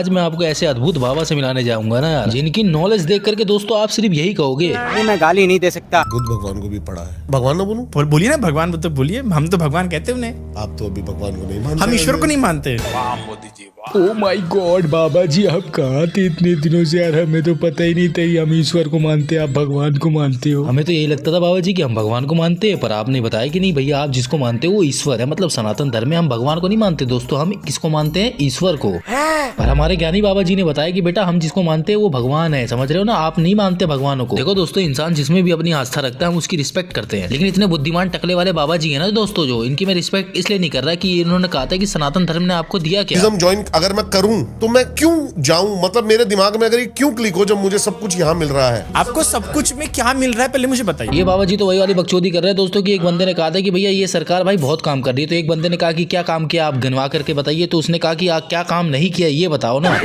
आज मैं आपको ऐसे अद्भुत बाबा से मिलाने जाऊंगा ना यार, जिनकी नॉलेज देख करके दोस्तों आप सिर्फ यही कहोगे नहीं, मैं गाली नहीं दे सकता। बुद्ध भगवान को भी पढ़ा है। भगवान ना बोलूं? बोलिए ना भगवान, तो बोलिए। हम तो भगवान कहते हैं उन्हें। आप तो अभी भगवान को नहीं मानते। हम ईश्वर को नहीं मानते। ओ माय गॉड बाबा जी, आप कहाँ थे इतने दिनों से यार? हमें तो पता ही नहीं था कि हम ईश्वर को मानते हैं, आप भगवान को मानते हो। हमें तो यही लगता था बाबा जी कि हम भगवान को मानते हैं, पर आपने बताया कि नहीं भैया, आप जिसको मानते हो वो ईश्वर है। मतलब सनातन धर्म में हम भगवान को नहीं मानते दोस्तों, हम किसको मानते हैं? ईश्वर को। पर हमारे ज्ञानी बाबा जी ने बताया कि बेटा हम जिसको मानते हैं वो भगवान है, समझ रहे हो ना? आप नहीं मानते भगवानों को। देखो दोस्तों, इंसान जिसमें भी अपनी आस्था रखता है हम उसकी रिस्पेक्ट करते हैं, लेकिन इतने बुद्धिमान टकले वाले बाबा जी है ना दोस्तों, जो इनकी मैं रिस्पेक्ट इसलिए नहीं कर रहा कि इन्होंने कहा था कि सनातन धर्म ने आपको दिया क्या। ज्वाइन अगर मैं करूं तो मैं क्यों जाऊं? मतलब मेरे दिमाग में अगर ये क्यों क्लिक हो जब मुझे सब कुछ यहाँ मिल रहा है। आपको सब कुछ में क्या मिल रहा है पहले मुझे बताइए। ये बाबा जी तो वही वाली बकचोदी कर रहे हैं दोस्तों कि एक बंदे ने कहा था कि भैया ये सरकार भाई बहुत काम कर रही है, तो एक बंदे ने कहा कि क्या काम किया आप गिनवा करके बताइए, तो उसने कहा कि आप क्या काम नहीं किया ये बताओ ना।